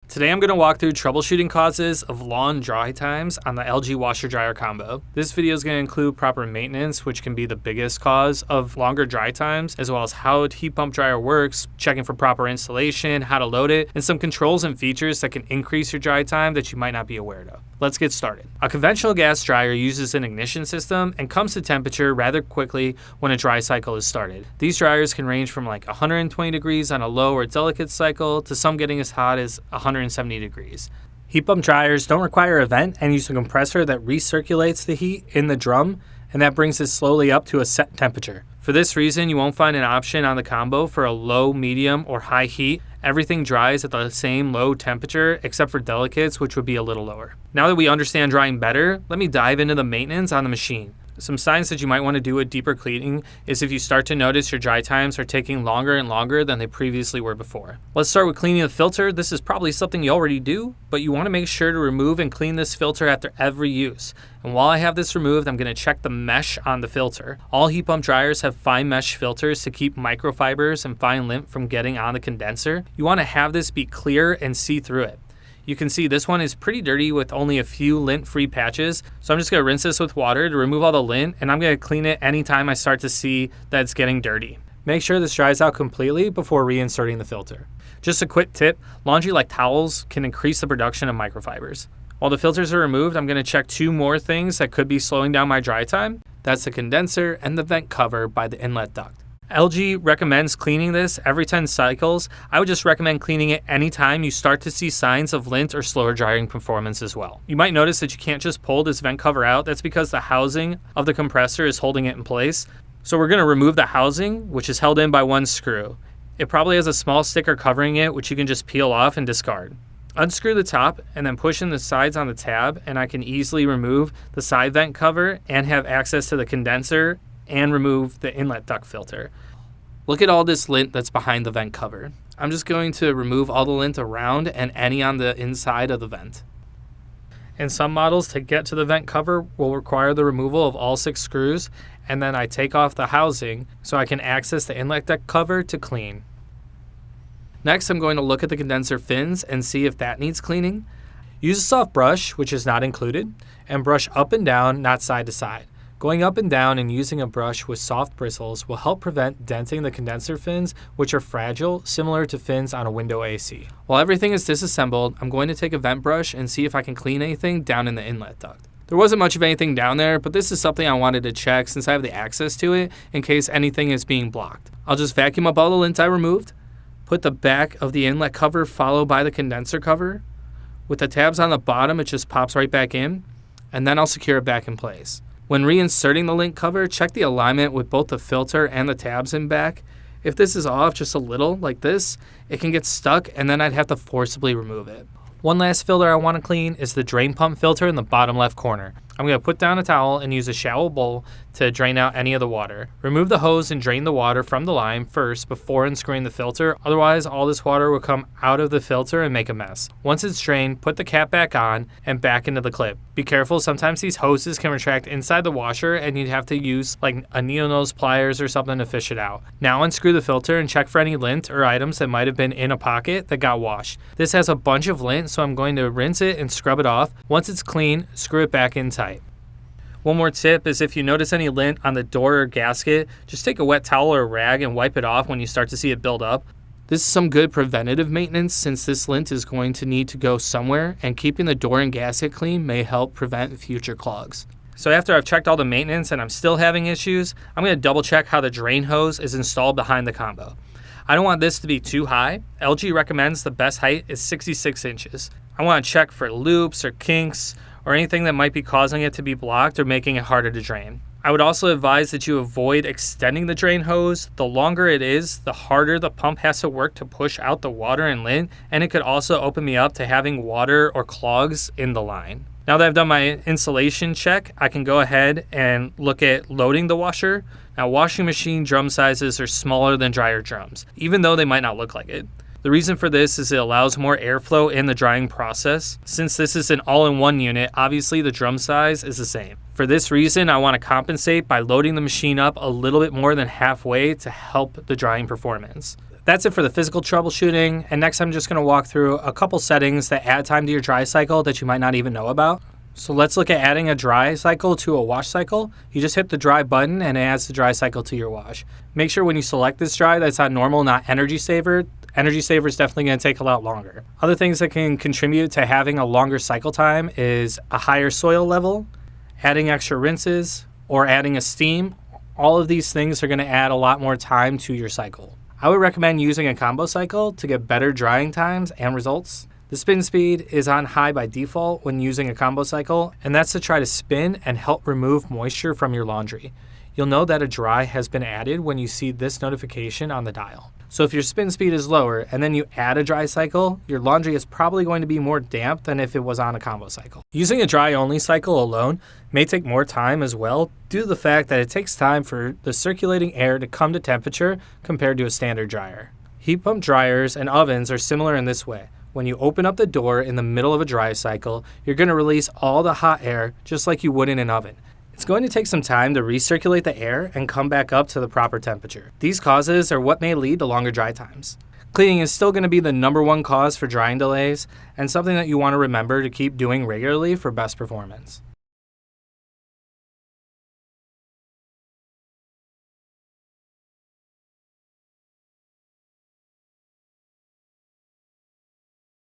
Today I'm going to walk through troubleshooting causes of long dry times on the LG washer-dryer combo. This video is going to include proper maintenance, which can be the biggest cause of longer dry times, as well as how a heat pump dryer works, checking for proper installation, how to load it, and some controls and features that can increase your dry time that you might not be aware of. Let's get started. A conventional gas dryer uses an ignition system and comes to temperature rather quickly when a dry cycle is started. These dryers can range from like 120 degrees on a low or delicate cycle to some getting as hot as 170 degrees. Heat pump dryers don't require a vent and use a compressor that recirculates the heat in the drum, and that brings it slowly up to a set temperature. For this reason, you won't find an option on the combo for a low, medium, or high heat. Everything dries at the same low temperature except for delicates, which would be a little lower. Now that we understand drying better, let me dive into the maintenance on the machine. Some signs that you might want to do a deeper cleaning is if you start to notice your dry times are taking longer and longer than they previously were before. Let's start with cleaning the filter. This is probably something you already do, but you want to make sure to remove and clean this filter after every use. And while I have this removed, I'm going to check the mesh on the filter. All heat pump dryers have fine mesh filters to keep microfibers and fine lint from getting on the condenser. You want to have this be clear and see through it. You can see this one is pretty dirty with only a few lint-free patches. So I'm just going to rinse this with water to remove all the lint, and I'm going to clean it anytime I start to see that it's getting dirty. Make sure this dries out completely before reinserting the filter. Just a quick tip, laundry like towels can increase the production of microfibers. While the filters are removed, I'm going to check two more things that could be slowing down my dry time. That's the condenser and the vent cover by the inlet duct. LG recommends cleaning this every 10 cycles. I would just recommend cleaning it anytime you start to see signs of lint or slower drying performance as well. You might notice that you can't just pull this vent cover out. That's because the housing of the compressor is holding it in place. So we're going to remove the housing, which is held in by one screw. It probably has a small sticker covering it, which you can just peel off and discard. Unscrew the top and then push in the sides on the tab, and I can easily remove the side vent cover and have access to the condenser and remove the inlet duct filter. Look at all this lint that's behind the vent cover. I'm just going to remove all the lint around and any on the inside of the vent. In some models, to get to the vent cover will require the removal of all 6 screws, and then I take off the housing so I can access the inlet duct cover to clean. Next, I'm going to look at the condenser fins and see if that needs cleaning. Use a soft brush, which is not included, and brush up and down, not side to side. Going up and down and using a brush with soft bristles will help prevent denting the condenser fins, which are fragile, similar to fins on a window AC. While everything is disassembled, I'm going to take a vent brush and see if I can clean anything down in the inlet duct. There wasn't much of anything down there, but this is something I wanted to check since I have the access to it in case anything is being blocked. I'll just vacuum up all the lint I removed, put the back of the inlet cover followed by the condenser cover. With the tabs on the bottom, it just pops right back in, and then I'll secure it back in place. When reinserting the lint cover, check the alignment with both the filter and the tabs in back. If this is off just a little, like this, it can get stuck and then I'd have to forcibly remove it. One last filter I want to clean is the drain pump filter in the bottom left corner. I'm going to put down a towel and use a shallow bowl to drain out any of the water. Remove the hose and drain the water from the line first before unscrewing the filter, otherwise all this water will come out of the filter and make a mess. Once it's drained, put the cap back on and back into the clip. Be careful, sometimes these hoses can retract inside the washer and you'd have to use like a needle nose pliers or something to fish it out. Now unscrew the filter and check for any lint or items that might have been in a pocket that got washed. This has a bunch of lint, so I'm going to rinse it and scrub it off. Once it's clean, screw it back in tight. One more tip is if you notice any lint on the door or gasket, just take a wet towel or a rag and wipe it off when you start to see it build up. This is some good preventative maintenance since this lint is going to need to go somewhere, and keeping the door and gasket clean may help prevent future clogs. So after I've checked all the maintenance and I'm still having issues, I'm going to double check how the drain hose is installed behind the combo. I don't want this to be too high. LG recommends the best height is 66 inches. I want to check for loops or kinks or anything that might be causing it to be blocked or making it harder to drain. I would also advise that you avoid extending the drain hose. The longer it is, the harder the pump has to work to push out the water and lint, and it could also open me up to having water or clogs in the line. Now that I've done my installation check, I can go ahead and look at loading the washer. Now, washing machine drum sizes are smaller than dryer drums, even though they might not look like it. The reason for this is it allows more airflow in the drying process. Since this is an all-in-one unit, obviously the drum size is the same. For this reason, I want to compensate by loading the machine up a little bit more than halfway to help the drying performance. That's it for the physical troubleshooting, and next I'm just going to walk through a couple settings that add time to your dry cycle that you might not even know about. So let's look at adding a dry cycle to a wash cycle. You just hit the dry button and it adds the dry cycle to your wash. Make sure when you select this dry that it's on normal, not energy saver. Energy saver is definitely going to take a lot longer. Other things that can contribute to having a longer cycle time is a higher soil level, adding extra rinses, or adding a steam. All of these things are going to add a lot more time to your cycle. I would recommend using a combo cycle to get better drying times and results. The spin speed is on high by default when using a combo cycle, and that's to try to spin and help remove moisture from your laundry. You'll know that a dry has been added when you see this notification on the dial. So if your spin speed is lower and then you add a dry cycle, your laundry is probably going to be more damp than if it was on a combo cycle. Using a dry only cycle alone may take more time as well due to the fact that it takes time for the circulating air to come to temperature compared to a standard dryer. Heat pump dryers and ovens are similar in this way. When you open up the door in the middle of a dry cycle, you're going to release all the hot air just like you would in an oven. It's going to take some time to recirculate the air and come back up to the proper temperature. These causes are what may lead to longer dry times. Cleaning is still going to be the #1 cause for drying delays and something that you want to remember to keep doing regularly for best performance.